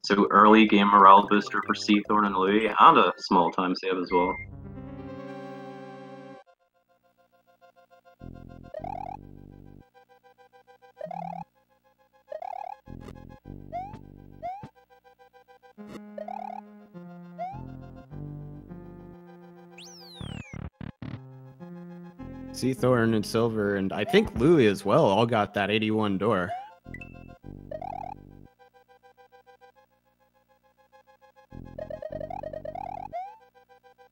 So early game morale booster for Seathorn and Louis, and a small time save as well. Seathorn and Silver, and I think Louis as well, all got that 81 door.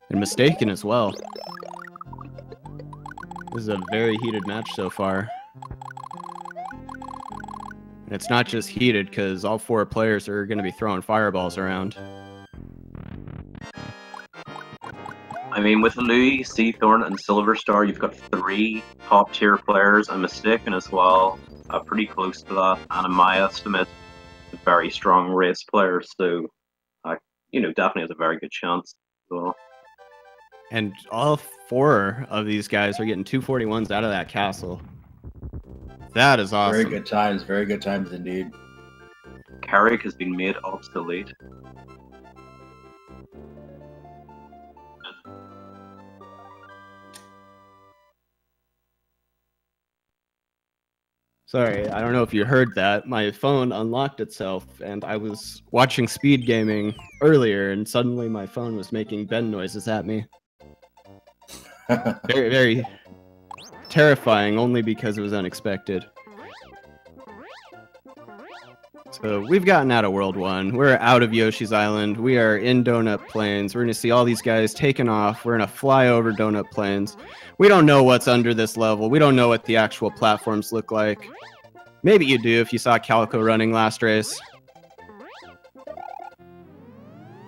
And Mistaken as well. This is a very heated match so far. And it's not just heated, because all four players are going to be throwing fireballs around. I mean, with Louis, Seathorn, and Silverstar, you've got three top-tier players, and Mistaken as well, pretty close to that, and in my estimate, a very strong race player, so, definitely has a very good chance as well. And all four of these guys are getting 241s out of that castle. That is awesome. Very good times indeed. Carrick has been made obsolete. Sorry, I don't know if you heard that. My phone unlocked itself, and I was watching speed gaming earlier, and suddenly my phone was making bend noises at me. Very, very terrifying, only because it was unexpected. So we've gotten out of World 1. We're out of Yoshi's Island. We are in Donut Plains. We're going to see all these guys taking off. We're going to fly over Donut Plains. We don't know what's under this level. We don't know what the actual platforms look like. Maybe you do if you saw Calico running last race.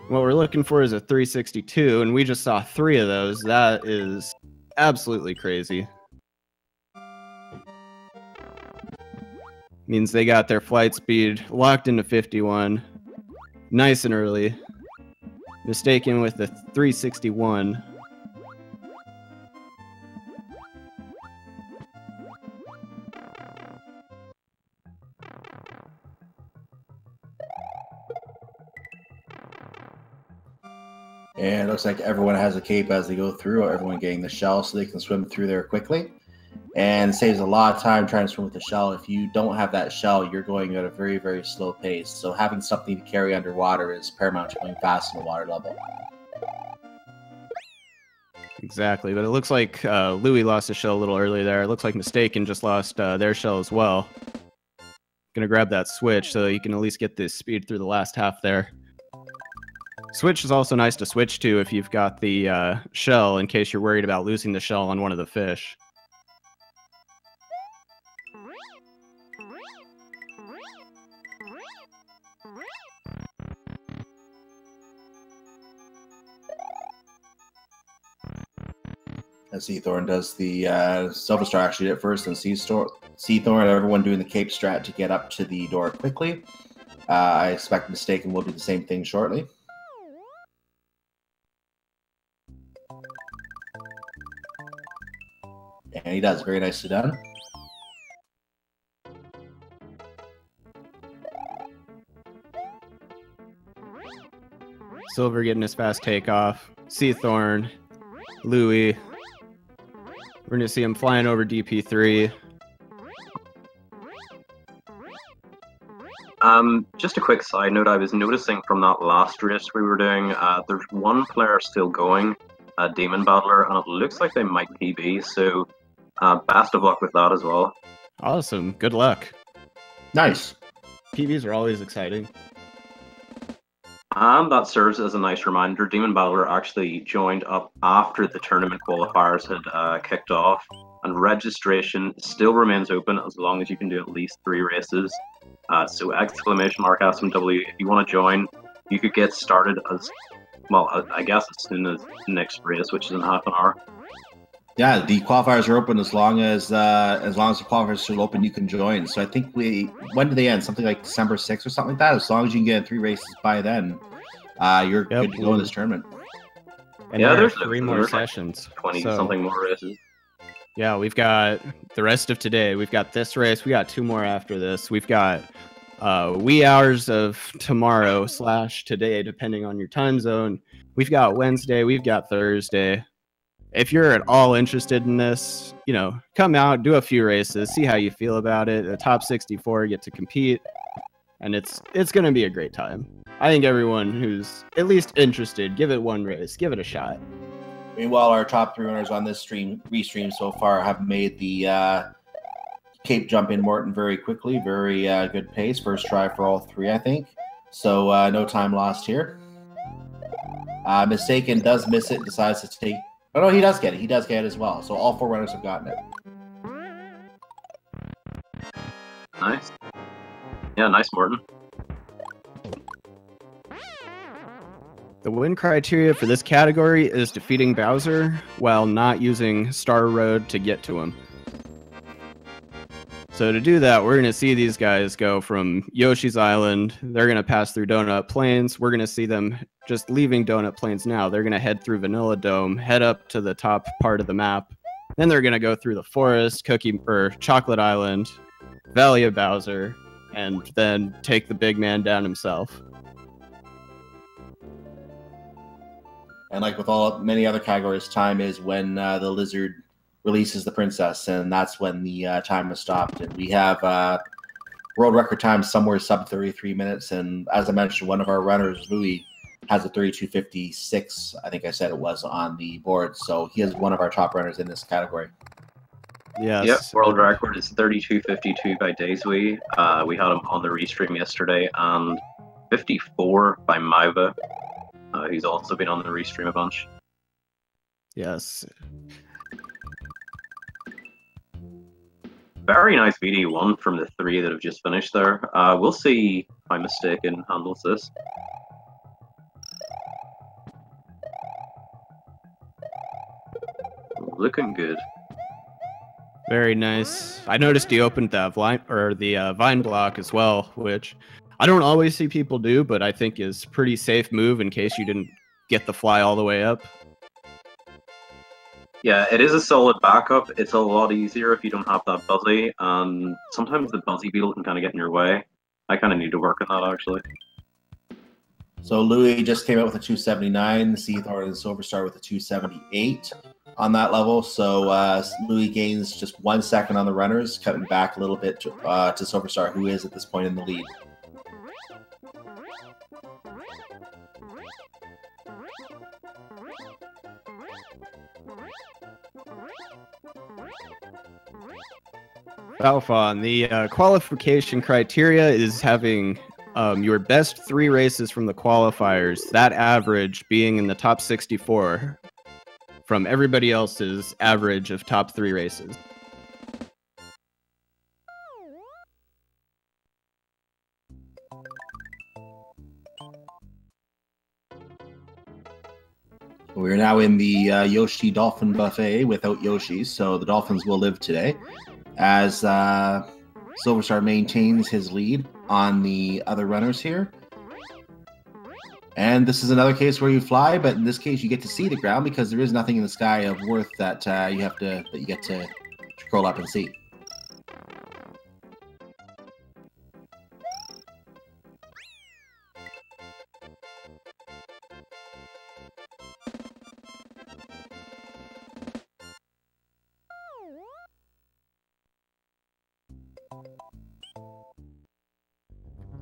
What we're looking for is a 362, and we just saw 3 of those. That is absolutely crazy. Means they got their flight speed locked into 51. Nice and early. Mistaken with the 361. And it looks like everyone has a cape as they go through, everyone getting the shell so they can swim through there quickly. And saves a lot of time trying to swim with the shell. If you don't have that shell, you're going at a very, very slow pace. So having something to carry underwater is paramount to going fast in the water level. Exactly, but it looks like Louis lost his shell a little early there. It looks like Mistaken just lost their shell as well. Gonna grab that switch so you can at least get this speed through the last half there. Switch is also nice to switch to if you've got the shell, in case you're worried about losing the shell on one of the fish. As Seathorn does the Silverstar actually did it first, and Seathorn, everyone doing the cape strat to get up to the door quickly. I expect Mistaken will do the same thing shortly. And he does. Very nicely done. Silver getting his fast takeoff. Seathorn. Louis. We're going to see him flying over DP3. Just a quick side note, I was noticing from that last race we were doing, there's one player still going, Demon Battler, and it looks like they might PB, so best of luck with that as well. Awesome. Good luck. Nice. PBs are always exciting. And that serves as a nice reminder. Demon Battler actually joined up after the tournament qualifiers had kicked off, and registration still remains open as long as you can do at least 3 races. So exclamation mark SMW, if you want to join, you could get started as, well, I guess as soon as the next race, which is in half an hour. Yeah, the qualifiers are open as long as the qualifiers are still open, you can join. So I think when do they end? Something like December 6th or something like that. As long as you can get in 3 races by then, you're good to go in this tournament. And yeah, there's 3 more sessions. 20 something more races. Yeah, we've got the rest of today. We've got this race. We got 2 more after this. We've got wee hours of tomorrow / today, depending on your time zone. We've got Wednesday, we've got Thursday. If you're at all interested in this, you know, come out, do a few races, see how you feel about it. The top 64 get to compete, and it's going to be a great time. I think everyone who's at least interested, give it one race, give it a shot. Meanwhile, our top 3 runners on this restream so far have made the Cape jump in Morton very quickly, very good pace. First try for all 3, I think. So no time lost here. Mistaken does miss it, decides to take... Oh, no, he does get it. He does get it as well. So all 4 runners have gotten it. Nice. Yeah, nice, Morton. The win criteria for this category is defeating Bowser while not using Star Road to get to him. So to do that, we're going to see these guys go from Yoshi's Island. They're going to pass through Donut Plains. We're going to see them just leaving Donut Plains now. They're going to head through Vanilla Dome, head up to the top part of the map. Then they're going to go through the forest, Chocolate Island, Valley of Bowser, and then take the big man down himself. And like with many other categories, time is when the lizard releases the princess, and that's when the time is stopped. And we have world record time somewhere sub 33 minutes. And as I mentioned, one of our runners, Louis, has a 32:56. I think I said it was on the board. So he is one of our top runners in this category. Yes. Yep, world record is 32:52 by Daisy. We had him on the restream yesterday, and 54 by Maiva. He's also been on the restream a bunch. Yes. Very nice VD1 from the 3 that have just finished there. We'll see how Mistaken handles this. Looking good. Very nice. I noticed he opened that vine block as well, which I don't always see people do, but I think is pretty safe move in case you didn't get the fly all the way up. Yeah, it is a solid backup. It's a lot easier if you don't have that buzzy, and sometimes the buzzy beetle can kind of get in your way. I kind of need to work on that, actually. So Louis just came out with a 279. Seathorn and Silverstar with a 278 on that level. So Louis gains just 1 second on the runners, cutting back a little bit to Silverstar, who is at this point in the lead. Balfon, the qualification criteria is having your best 3 races from the qualifiers, that average being in the top 64 from everybody else's average of top 3 races. We're now in the Yoshi Dolphin Buffet without Yoshi, so the Dolphins will live today, as Silverstar maintains his lead on the other runners here. And this is another case where you fly, but in this case you get to see the ground because there is nothing in the sky of worth that you get to scroll up and see.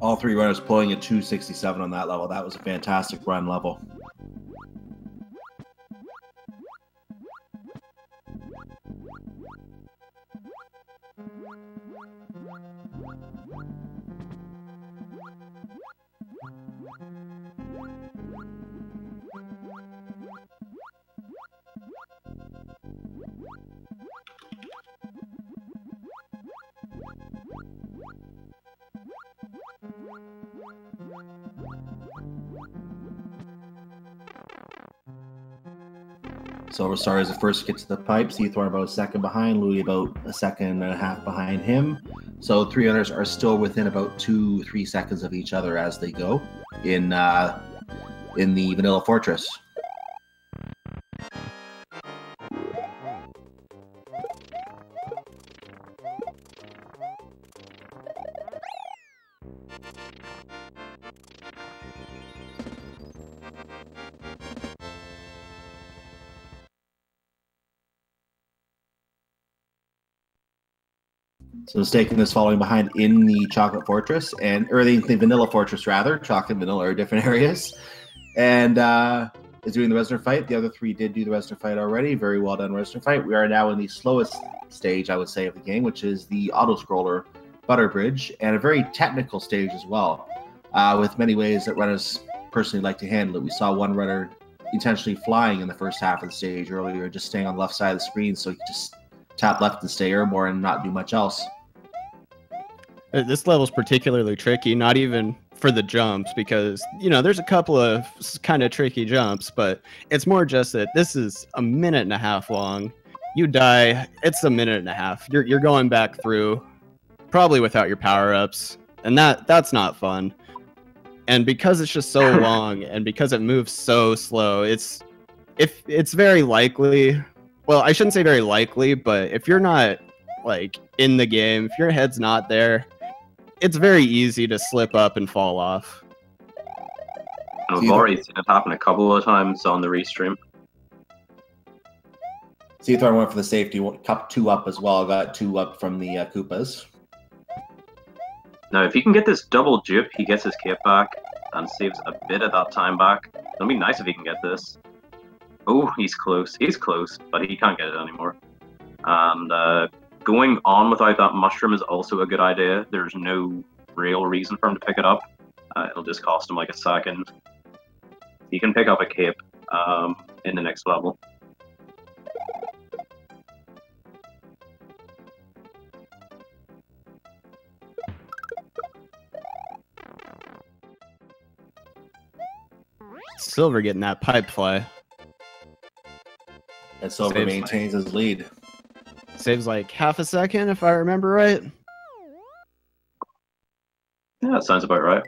All 3 runners pulling a 267 on that level. That was a fantastic run level. Silverstar is the first to get to the pipe. Seathorn about a second behind. Louis about a second and a half behind him. So 3 others are still within about 2-3 seconds of each other as they go in the Vanilla Fortress. So Mistaken is following behind in the Chocolate Fortress, or the Vanilla Fortress, rather. Chocolate and Vanilla are different areas. And is doing the Resident Fight. The other three did do the Resident Fight already. Very well done, Resident Fight. We are now in the slowest stage, I would say, of the game, which is the auto-scroller Butter Bridge, and a very technical stage as well, with many ways that runners personally like to handle it. We saw one runner intentionally flying in the first half of the stage earlier, just staying on the left side of the screen, so he could just tap left and stay airborne and not do much else. This level's particularly tricky, not even for the jumps, because, you know, there's a couple of kind of tricky jumps, but it's more just that this is a minute and a half long. You die, it's a minute and a half. You're going back through, probably without your power-ups, and that's not fun. And because it's just so long, and because it moves so slow, it's very likely, well, I shouldn't say very likely, but if you're not, like, in the game, if your head's not there, it's very easy to slip up and fall off. I've already seen it happen a couple of times on the restream. Seathorn went for the safety, cup 2 up as well, got 2 up from the Koopas. Now, if he can get this double dupe, he gets his cape back and saves a bit of that time back. It'll be nice if he can get this. Oh, he's close. He's close, but he can't get it anymore. And going on without that mushroom is also a good idea. There's no real reason for him to pick it up. It'll just cost him like a second. He can pick up a cape in the next level. Silver getting that pipe fly. And Silver maintains his lead. Saves like half a second, if I remember right. Yeah, that sounds about right.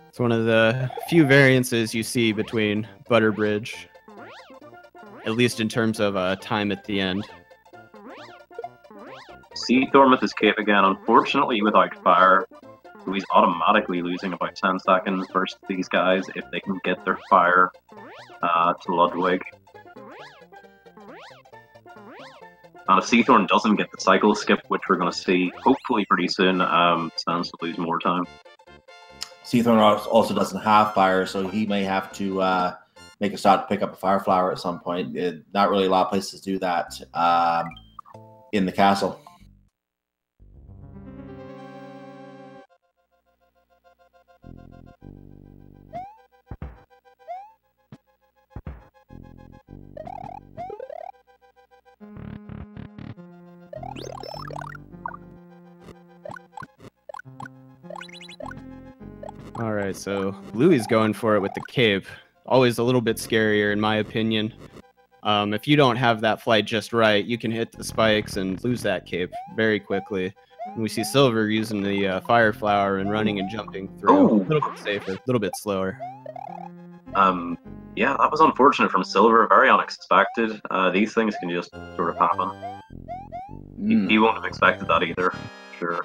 It's one of the few variances you see between Butter Bridge, at least in terms of time at the end. Seathorn with his cape again, unfortunately without fire. So he's automatically losing about 10 seconds versus these guys if they can get their fire to Ludwig. And if Seathorn doesn't get the cycle skip, which we're going to see hopefully pretty soon, stands to lose more time. Seathorn also doesn't have fire, so he may have to make a stop to pick up a fire flower at some point. Not really a lot of places do that in the castle. Alright, so Louis going for it with the cape. Always a little bit scarier in my opinion. If you don't have that flight just right, you can hit the spikes and lose that cape very quickly. And we see Silver using the fire flower and running and jumping through. A little bit safer, a little bit slower. Yeah, that was unfortunate from Silver, very unexpected. These things can just sort of happen. He won't have expected that either, sure.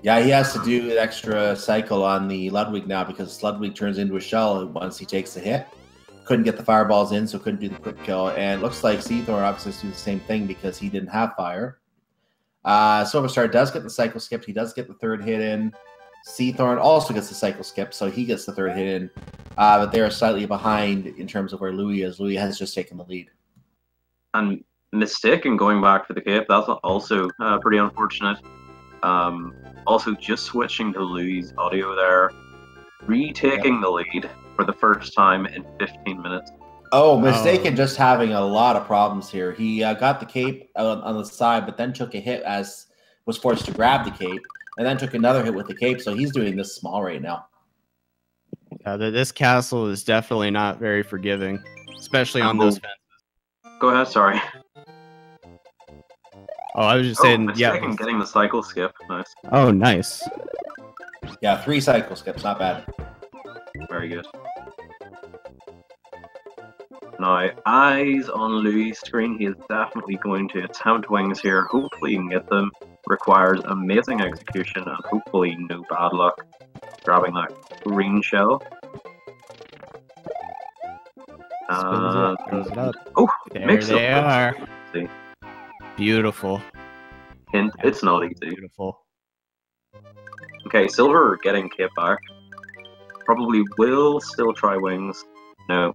Yeah, he has to do an extra cycle on the Ludwig now because Ludwig turns into a shell once he takes the hit. Couldn't get the fireballs in, so couldn't do the quick kill. And it looks like Seathorn obviously has to do the same thing because he didn't have fire. Silverstar does get the cycle skip. He does get the third hit in. Seathorn also gets the cycle skip, so he gets the third hit in. But they are slightly behind in terms of where Louis is. Louis has just taken the lead. And Mistaken going back for the cape, that's also pretty unfortunate. Also, just switching to Louis' audio there, retaking the lead for the first time in 15 minutes. Oh, Mistaken just having a lot of problems here. He got the cape on the side, but then took a hit as was forced to grab the cape, and then took another hit with the cape, so he's doing this small right now. This castle is definitely not very forgiving, especially on those fences. Go ahead, sorry. Oh, I was just saying, Mistaken getting the cycle skip. Nice. Oh, nice. Yeah, 3 cycle skips, not bad. Very good. Now, eyes on Louis' screen. He is definitely going to attempt wings here. Hopefully he can get them. Requires amazing execution and hopefully no bad luck. Grabbing that green shell. Spins it up. Oh, There mix they up. are. easy. Beautiful. Hint, it's not easy. Beautiful. Okay, Silver getting Cape back. Probably will still try wings. No.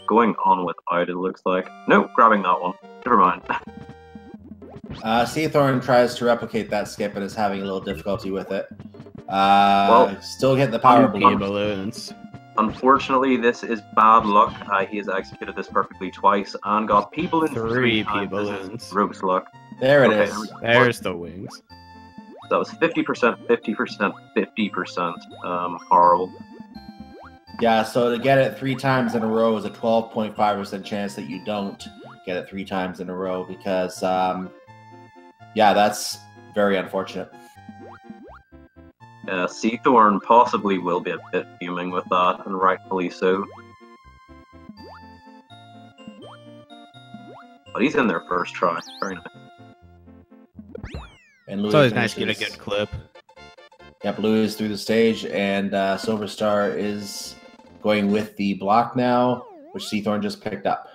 Going on without, it looks like. No, grabbing that one. Never mind. Seathorn tries to replicate that skip and is having a little difficulty with it. Well, still getting the power P balloon. balloons. Unfortunately, this is bad luck. He has executed this perfectly twice and got P balloons 3 P times. This is balloons. gross luck. There it Okay, is. There's the wings. That was 50%, 50%, 50%. Horrible. Yeah, so to get it 3 times in a row is a 12.5% chance that you don't get it 3 times in a row because, yeah, that's very unfortunate. Seathorn possibly will be a bit fuming with that, and rightfully so. But he's in there first try. Very nice. And Louis It's always nice to get a finishes- good clip. Yep, Louis is through the stage, and Silver Star is going with the block now, which Seathorn just picked up.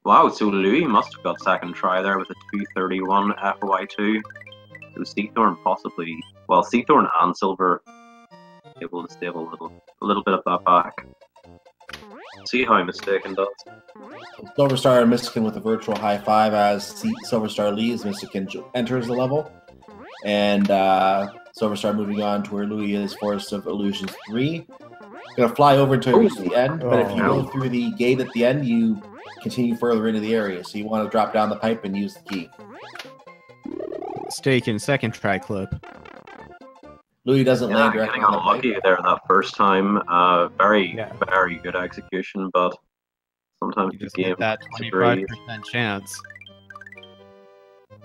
Wow, so Louis must have got second try there with a 231 FY2. So Seathorn possibly, well, Seathorn and Silver able to save a little bit of that back. See how Mistaken does. Silver Star and Mystican with a virtual high five as Silver Star leaves, Mystican enters the level. And Silver Star moving on to where Louis is, Forest of Illusions 3. Gonna fly over until you reach the end, but if you go through the gate at the end, you continue further into the area. So you want to drop down the pipe and use the key. Mistaken second try clip. Louis doesn't land Yeah, directly getting on the pipe. unlucky there that first time. Very Yeah. good execution, but sometimes You the just game get that disagrees. 25% chance.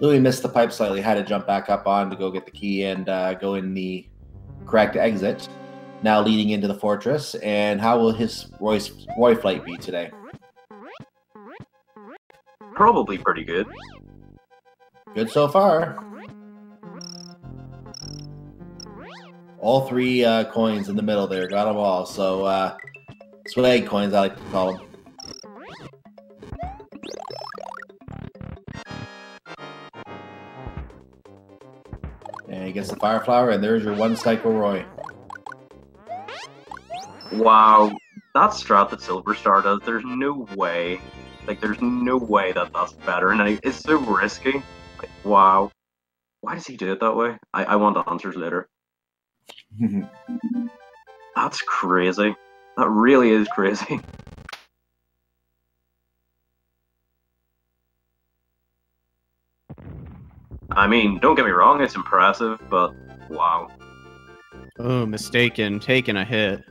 Louis missed the pipe slightly, had to jump back up on to go get the key and go in the correct exit. Now leading into the fortress. And how will his Roy flight be today? Probably pretty good. Good so far. All 3 coins in the middle there. Got them all. So, swag coins, I like to call them. And he gets the Fire Flower, and there's your 1 Psycho Roy. Wow, that strat that Silver Star does, there's no way. Like, there's no way that that's better, and it's so risky. Like, wow. Why does he do it that way? I want answers later. That's crazy. That really is crazy. I mean, don't get me wrong, it's impressive, but wow. Oh, Mistaken taking a hit.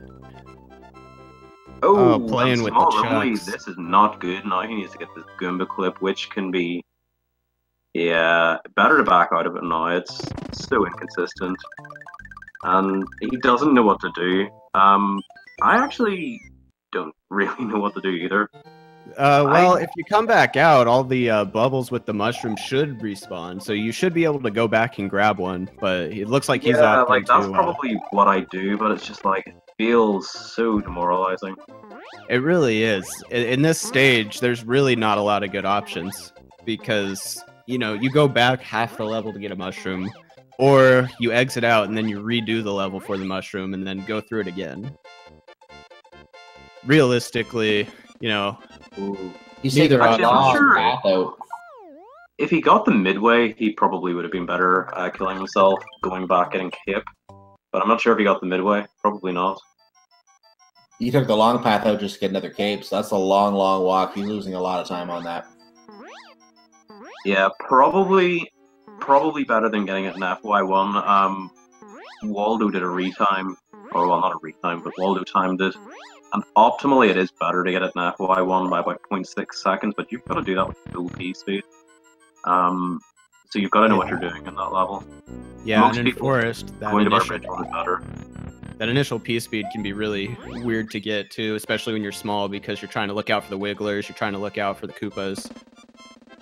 Oh, playing and with the small only, chucks. this is not good. Now he needs to get this Goomba clip, which can be, yeah, better to back out of it now. It's so inconsistent. And he doesn't know what to do. I actually don't really know what to do either. Well, if you come back out, all the bubbles with the mushroom should respawn, so you should be able to go back and grab one. But it looks like he's Yeah, opting like that's to. probably what I do, but it's just like it feels so demoralizing. It really is. In this stage, there's really not a lot of good options because you know you go back half the level to get a mushroom, or you exit out and then you redo the level for the mushroom and then go through it again. Realistically, you know. Ooh. He's Neither taking a option. long Sure. path out. If he got the midway, he probably would have been better killing himself, going back, getting cape. But I'm not sure if he got the midway. Probably not. He took the long path out just to get another cape, so that's a long, long walk. He's losing a lot of time on that. Yeah, probably better than getting it in FY1. Waldo did a retime, or well, not a retime, but Waldo timed it. And optimally, it is better to get it in FY1 by about 0.6 seconds, but you've got to do that with full P speed. So you've got to know what you're doing in that level. Yeah, Most and in people Forest, going to Bridge is better. that initial P speed can be really weird to get to, especially when you're small because you're trying to look out for the Wigglers, you're trying to look out for the Koopas.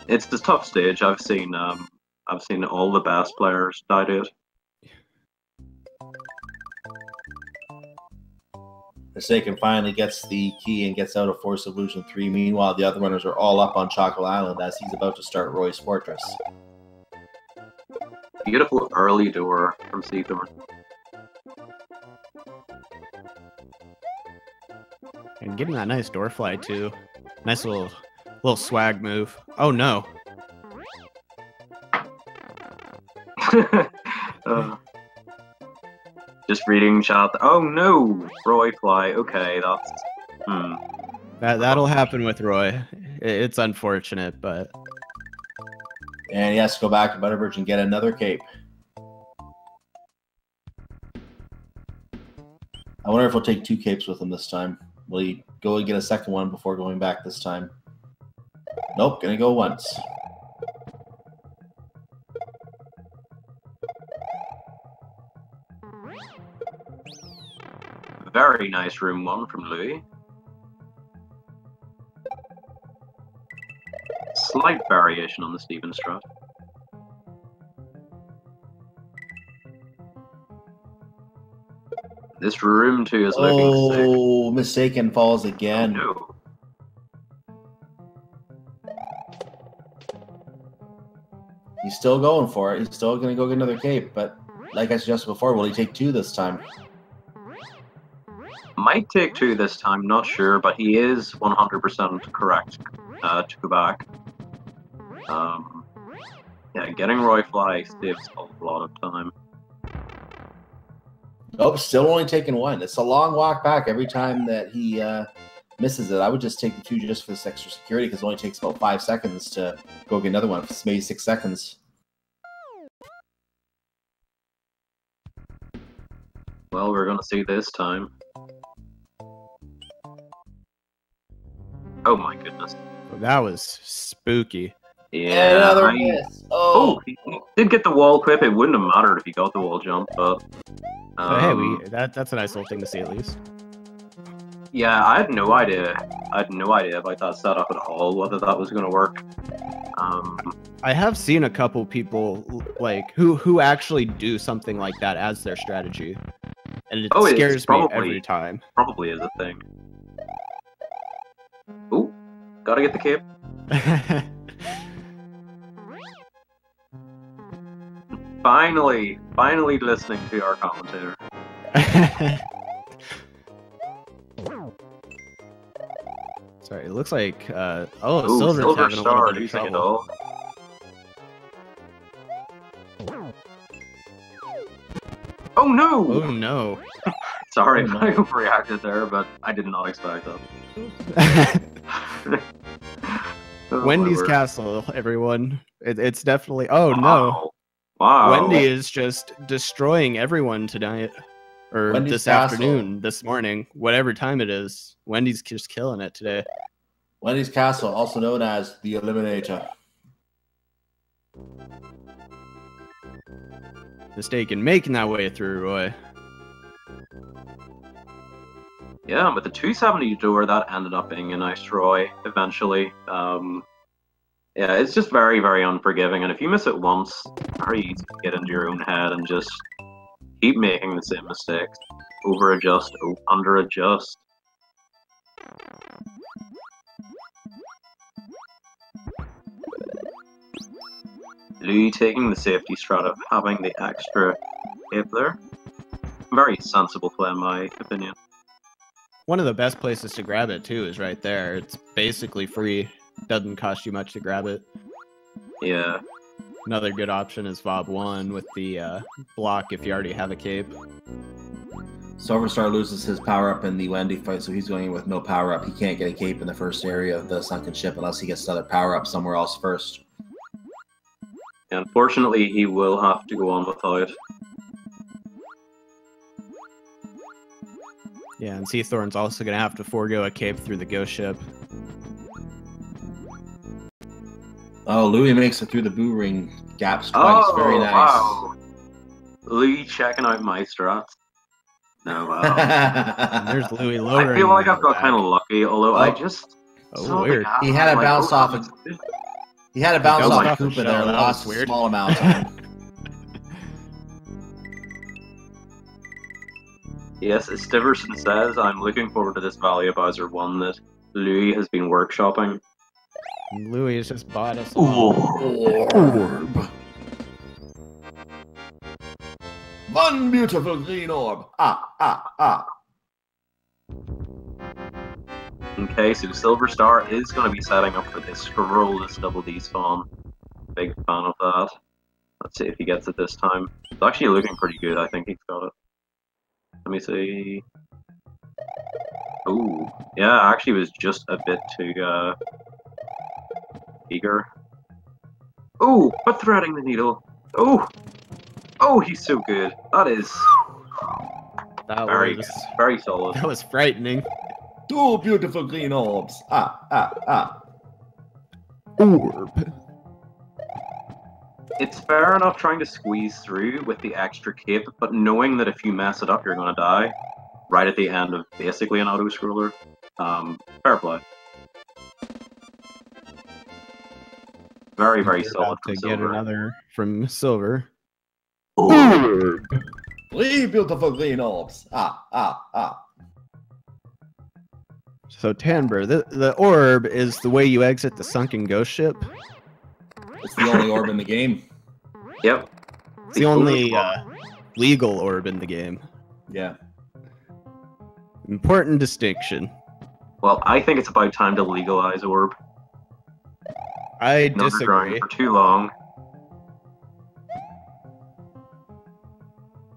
It's this tough stage. I've seen all the best players die to it. Mistaken finally gets the key and gets out of Force Illusion 3. Meanwhile, the other runners are all up on Chocolate Island as he's about to start Roy's Fortress. Beautiful early door from Seathorn. And getting that nice door fly too. Nice little swag move. Oh no. Just reading chat. Oh no, Roy fly. Okay, that's That'll happen with Roy. It's unfortunate, but and he has to go back to Butterbridge and get another cape. I wonder if he'll take 2 capes with him this time. Will he go and get a second one before going back this time? Nope, gonna go once. very nice room 1 from Louis. Slight variation on the Steven strat. This room 2 is looking sick. Oh, Mistaken falls again. Oh, no. He's still going for it. He's still going to go get another cape, but like I suggested before, will he take 2 this time? Might take 2 this time, not sure, but he is 100% correct to go back. Yeah, getting Roy Fly saves a lot of time. Oh, still only taking 1. It's a long walk back every time that he misses it. I would just take the 2 just for this extra security because it only takes about 5 seconds to go get another one. It's maybe 6 seconds. Well, we're gonna see this time. Oh my goodness. that was spooky. Yeah, another miss. Oh, he did get the wall clip. It wouldn't have mattered if he got the wall jump, but But hey, that's a nice little thing to see at least. yeah, I had no idea. About that setup at all, whether that was going to work. I have seen a couple people like who actually do something like that as their strategy, and it scares me every time. Probably is a thing. Ooh, gotta get the cape. Finally listening to our commentator. Sorry, it looks like Ooh, Silver's Silver having a Star little bit of losing it trouble. all. Oh no! Oh no! Sorry Oh, if no. I overreacted there, but I did not expect that. Oh, Wendy's whatever. Castle, everyone. It's definitely. Oh no! Wow. Wendy is just destroying everyone tonight, or Wendy's this Castle. afternoon, this morning, whatever time it is. Wendy's just killing it today. Wendy's Castle, also known as the Eliminator. Mistaken, making that way through, Roy. Yeah, with the 270 door, that ended up being a nice Roy eventually. Yeah, it's just very, very unforgiving, and if you miss it once, very easy to get into your own head and just keep making the same mistakes. Over adjust, under adjust. Louis taking the safety strat of having the extra cape there. Very sensible play in my opinion. One of the best places to grab it too is right there. It's basically free. Doesn't cost you much to grab it. Yeah. Another good option is Vob 1 with the block if you already have a cape. Silverstar loses his power-up in the Wendy fight, so he's going in with no power-up. He can't get a cape in the first area of the sunken ship unless he gets another power-up somewhere else first. Unfortunately, he will have to go on without. Yeah, and Seathorn's also going to have to forego a cape through the ghost ship. Oh, Louis makes it through the boo ring gaps twice. Very nice. Wow. Louis checking out my strats. No, And there's Louis lowering. I feel like I've got back. kind of lucky, although I just Oh, saw the weird. gap He and had I'm a like, bounce oh, off that's good. He had a bounce Bounced off off of the Koopa shell, there, that lost was a weird. small amount of time. Yes, as Stiverson says, I'm looking forward to this Valley of Bowser 1 that Louis has been workshopping. Louis has just bought us all. Orb. One beautiful green orb. Okay, so Silver Star is going to be setting up for this scrollless Double D spawn. Big fan of that. Let's see if he gets it this time. It's actually looking pretty good. I think he's got it. Let me see. Ooh, yeah, actually was just a bit too eager. Ooh, but threading the needle. Ooh, oh, he's so good. That is That very was good. Very solid. that was frightening. Two beautiful green orbs. Orb. It's fair enough trying to squeeze through with the extra cape, but knowing that if you mess it up, you're going to die right at the end of basically an auto-scroller. Fair play. Very, very solid About from to get Silver. another from Silver. Orb. Three beautiful green orbs. So Tanber, the orb is the way you exit the sunken ghost ship. It's the only orb in the game. Yep. It's the only legal orb in the game. Yeah. Important distinction. Well, I think it's about time to legalize orb. I Been underground disagree. for too long.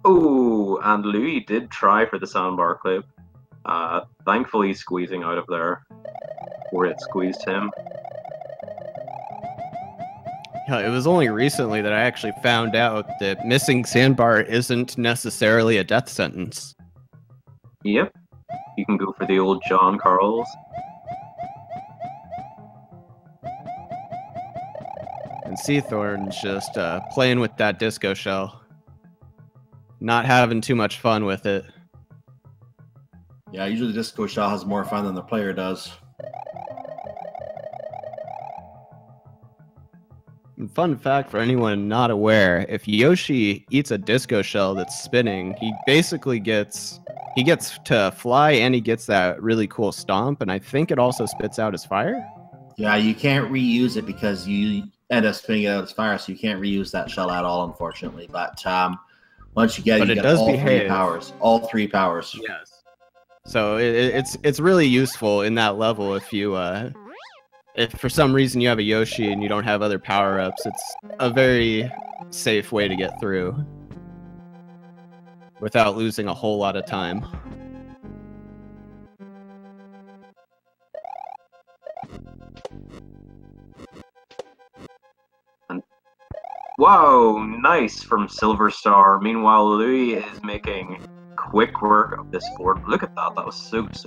Oh, and Louis did try for the sandbar clip. Thankfully squeezing out of there, or it squeezed him. Yeah, it was only recently that I actually found out that missing sandbar isn't necessarily a death sentence. Yep. You can go for the old John Carls. And Seathorn's just playing with that disco shell. Not having too much fun with it. Yeah, usually the disco shell has more fun than the player does. And fun fact for anyone not aware, if Yoshi eats a disco shell that's spinning, he basically gets to fly and he gets that really cool stomp, and I think it also spits out his fire. Yeah, you can't reuse it because you end up spinning it out as fire, so you can't reuse that shell at all, unfortunately. But once you get it, you get all three powers. All three powers. Yes. So it's really useful in that level if you if for some reason you have a Yoshi and you don't have other power-ups, it's a very safe way to get through without losing a whole lot of time. Wow, nice from Silver Star. Meanwhile, Louis is making quick work of this fort. Look at that. That was so good.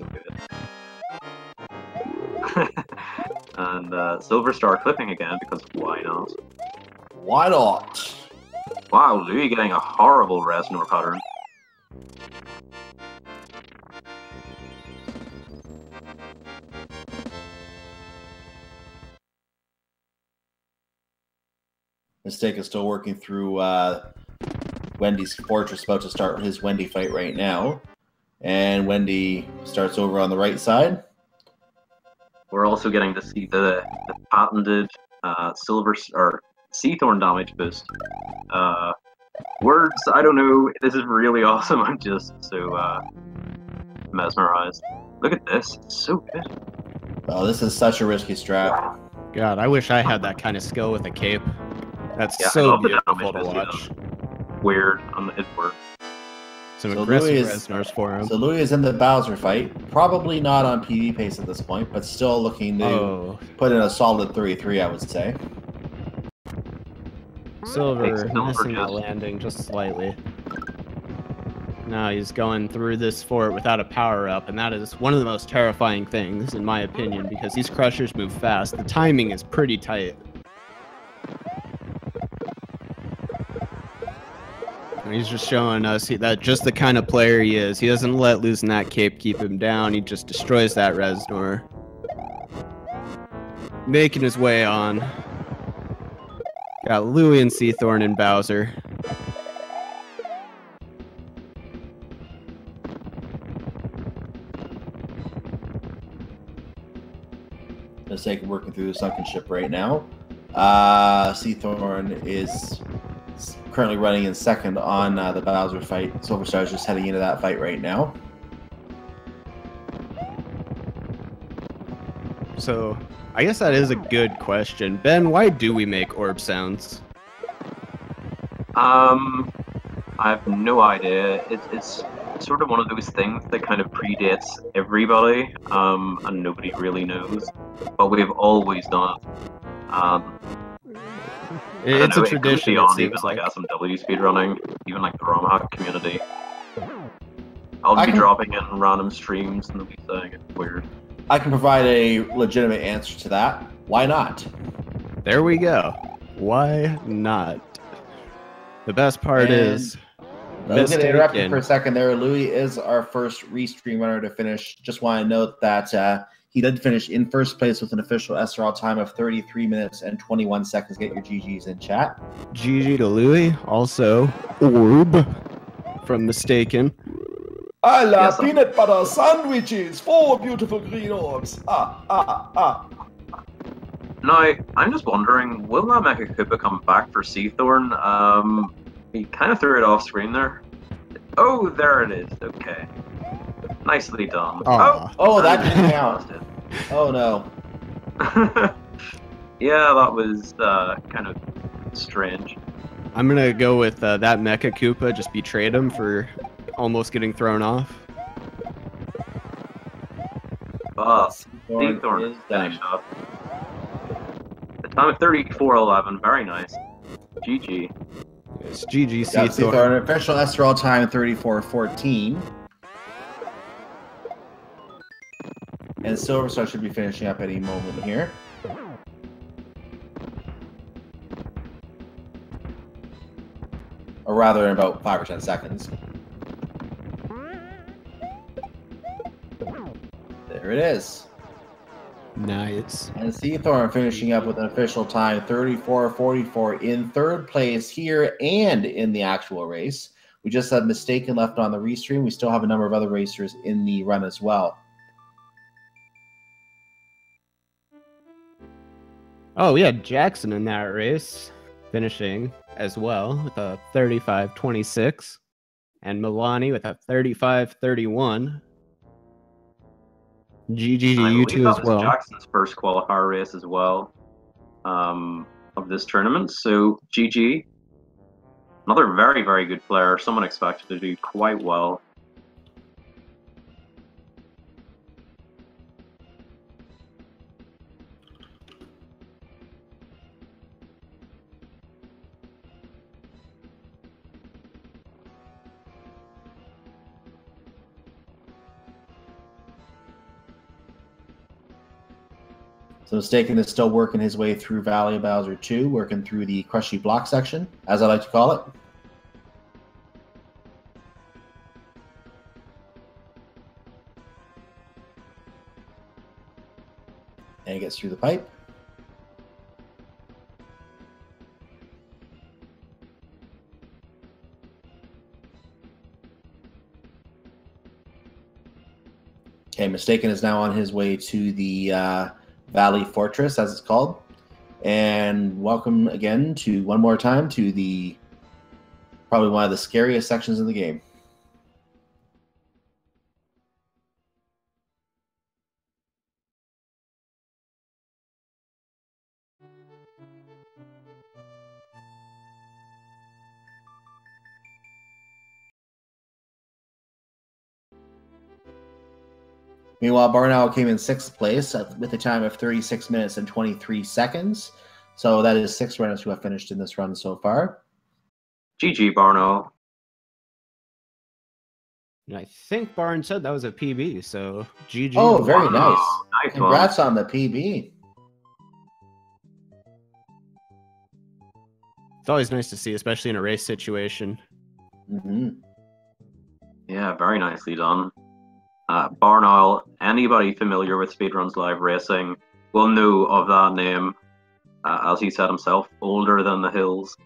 And Silver Star clipping again, because why not? Why not? Wow, Louis getting a horrible Reznor pattern. Mistake is still working through Wendy's fortress, about to start his Wendy fight right now. And Wendy starts over on the right side. We're also getting to see the patented Seathorn damage boost. Words, I don't know. This is really awesome. I'm just so mesmerized. Look at this. It's so good. Oh, this is such a risky strat. God, I wish I had that kind of skill with a cape. That's Yeah, I so love the beautiful to damage watch. Weird. It works. Some So aggressive Louis Reznors for him. So Louis is in the Bowser fight. Probably not on PV pace at this point, but still looking to put in a solid 3-3, I would say. Silver missing that landing just slightly. Now he's going through this fort without a power-up, and that is one of the most terrifying things, in my opinion, because these crushers move fast. The timing is pretty tight. And he's just showing us that just the kind of player he is. He doesn't let losing that cape keep him down. He just destroys that Reznor. Making his way on. Got Louis and Seathorn and Bowser. Looks like working through the sunken ship right now. Seathorn is currently running in second on the Bowser fight. Silverstar is just heading into that fight right now. So, I guess that is a good question. Ben, why do we make orb sounds? I have no idea. It's sort of one of those things that kind of predates everybody, and nobody really knows. But we've always done it. It's a tradition, It goes it beyond seems even like like. SMW speedrunning, even like the ROM hack community. I'll be dropping in random streams and they'll be saying it's weird. I can provide a legitimate answer to that. Why not? There we go. Why not? The best part is... I'm going to interrupt you Mistaken. for a second there. Louis is our first restream runner to finish. Just want to note that he did finish in first place with an official SRL time of 33 minutes and 21 seconds. Get your GGs in chat. GG to Louis. Also, Orb from Mistaken. I love Yes, peanut butter sandwiches. 4 beautiful green orbs. Now, I'm just wondering, will that Mecha Koopa come back for Seathorn? He kind of threw it off screen there. Oh, there it is. Okay. Nicely done. Aw. Oh, that didn't count. Oh, no. Yeah, that was kind of strange. I'm going to go with that Mecha Koopa. Just betrayed him for almost getting thrown off. But Seathorn Seathorn is done. finished up. The time of 34:11. Very nice. GG. It's GG Got Seathorn. Seathorn, official SRL time 34:14. And Silverstar should be finishing up any moment here. Or rather, in about 5 or 10 seconds. There it is. Nice. And Seathorn finishing up with an official time 34:44 in third place here and in the actual race. We just have Mistaken left on the restream. We still have a number of other racers in the run as well. Oh, we had Jackson in that race, finishing as well with a 35:26, and Milani with a 35:31. GG to I you believe two that as was well. Jackson's first qualifier race as well of this tournament. So GG. Another very, very good player. Someone expected to do quite well. So Mistaken is still working his way through Valley of Bowser 2, working through the Crushy Block section, as I like to call it. And he gets through the pipe. Okay, Mistaken is now on his way to the Valley Fortress, as it's called. And welcome again to one more time to the probably one of the scariest sections of the game. Meanwhile, Barnow came in 6th place with a time of 36 minutes and 23 seconds. So that is 6 runners who have finished in this run so far. GG, Barno. And I think Barn said that was a PB, so GG. Oh, very Wow, nice. nice Congrats on the PB. It's always nice to see, especially in a race situation. Mm-hmm. Yeah, very nicely done. Barnoil, anybody familiar with Speedruns Live Racing will know of that name. As he said himself, older than the hills.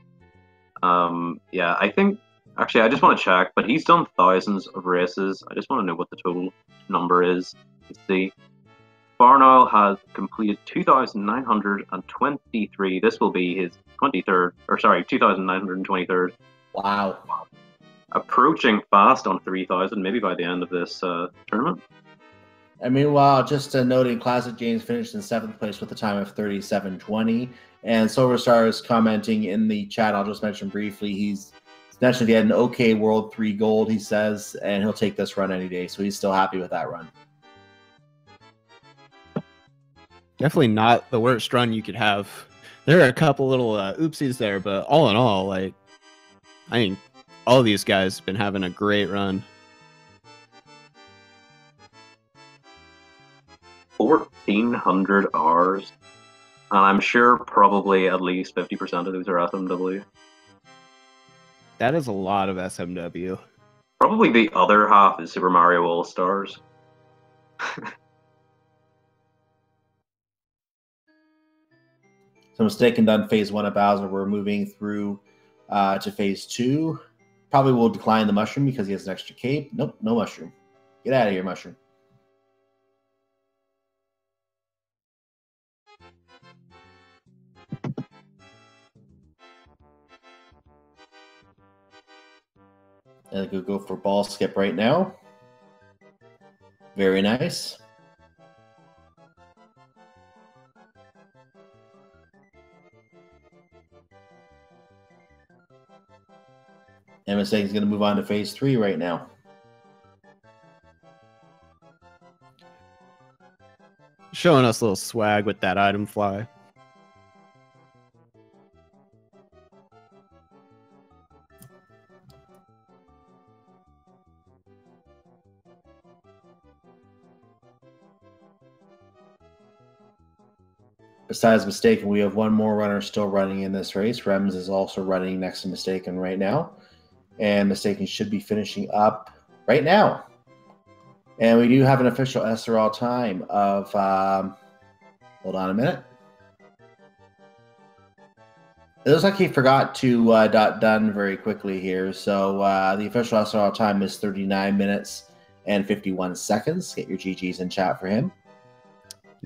Yeah, I think, actually, I just want to check, but he's done thousands of races. I just want to know what the total number is. Let's see. Barnoil has completed 2,923. This will be his 23rd, or sorry, 2,923rd. Wow. Approaching fast on 3,000, maybe by the end of this tournament. And meanwhile, just noting, Classic James finished in 7th place with a time of 37:20. And Silver Star is commenting in the chat. I'll just mention briefly. He's mentioned he had an okay World 3 gold, he says, and he'll take this run any day. So he's still happy with that run. Definitely not the worst run you could have. There are a couple little oopsies there, but all in all, like, I think all of these guys have been having a great run. 1,400 hours, and I'm sure probably at least 50% of those are SMW. That is a lot of SMW. Probably the other half is Super Mario All-Stars. So Mistaken done phase 1 of Bowser. We're moving through to phase 2. Probably will decline the mushroom because he has an extra cape. Nope, no mushroom. Get out of here, mushroom. And I could go for ball skip right now. Very nice. And Mistake is going to move on to phase 3 right now. Showing us a little swag with that item fly. Besides Mistaken, we have one more runner still running in this race. Rems is also running next to Mistaken right now. And Mistaken should be finishing up right now. And we do have an official SRL time of, hold on a minute. It looks like he forgot to done very quickly here. So the official SRL time is 39 minutes and 51 seconds. Get your GGs in chat for him.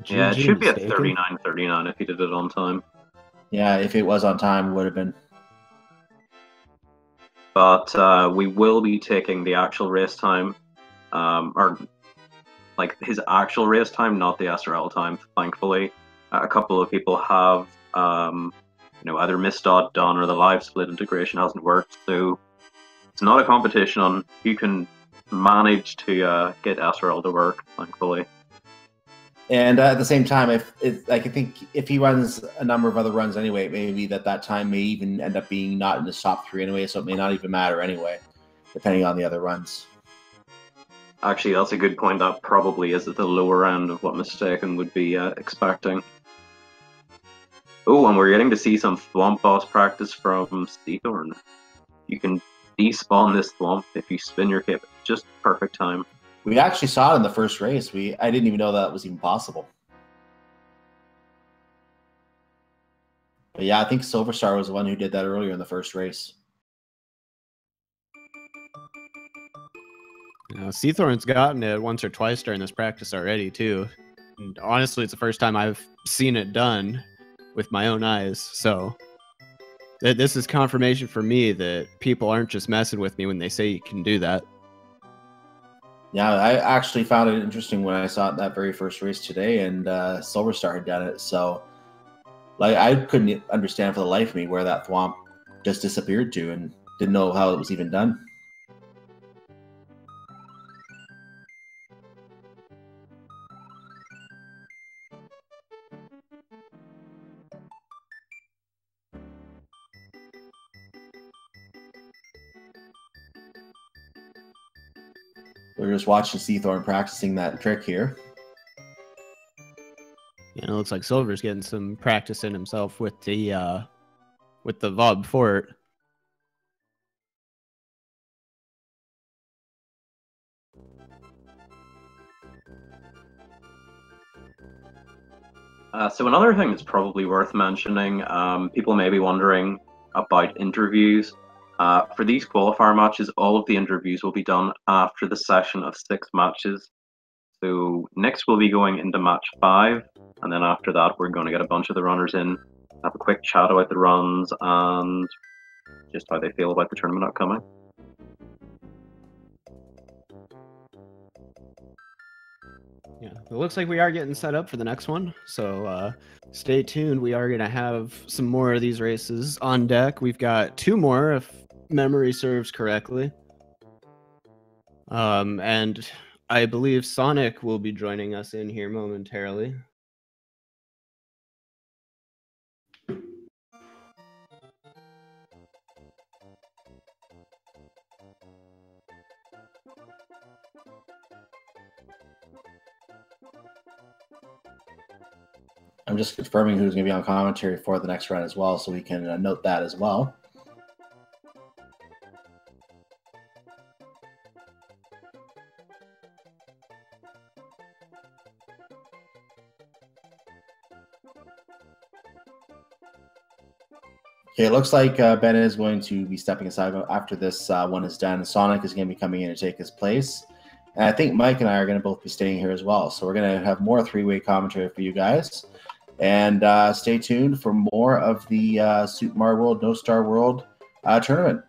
Yeah, it should be at 39:39 if he did it on time. Yeah, if it was on time, it would have been. But we will be taking the actual race time, or like his actual race time, not the SRL time. Thankfully, a couple of people have, either missed dot done or the live split integration hasn't worked. So it's not a competition on who can manage to get SRL to work. Thankfully. And at the same time, I think if he runs a number of other runs anyway, maybe that time may even end up being not in the top 3 anyway, so it may not even matter anyway, depending on the other runs. Actually, that's a good point. That probably is at the lower end of what Mistaken would be expecting. Oh, and we're getting to see some Thwomp boss practice from Seathorn. You can despawn this Thwomp if you spin your cape. Just perfect time. We actually saw it in the first race. I didn't even know that was even possible. But yeah, I think Silver Star was the one who did that earlier in the first race. Seathorn's gotten it once or twice during this practice already, too. And honestly, it's the first time I've seen it done with my own eyes. So this is confirmation for me that people aren't just messing with me when they say you can do that. Yeah, I actually found it interesting when I saw it in that very first race today, and Silver Star had done it. So, like, I couldn't understand for the life of me where that Thwomp just disappeared to, and didn't know how it was even done. We're just watching Seathorn practicing that trick here. Yeah, it looks like Silver's getting some practice in himself with the Vob Fort. So another thing that's probably worth mentioning, people may be wondering about interviews. For these qualifier matches, all of the interviews will be done after the session of 6 matches. So next we'll be going into match 5, and then after that we're going to get a bunch of the runners in, have a quick chat about the runs and just how they feel about the tournament upcoming. Yeah, it looks like we are getting set up for the next one, so stay tuned. We are going to have some more of these races on deck. We've got 2 more, if memory serves correctly. And I believe Sonic will be joining us in here momentarily. I'm just confirming who's going to be on commentary for the next run as well, so we can note that as well. Okay, it looks like Ben is going to be stepping aside after this one is done. Sonic is going to be coming in to take his place. And I think Mike and I are going to both be staying here as well. So we're going to have more 3-way commentary for you guys. And stay tuned for more of the Super Mario World, No Star World tournament.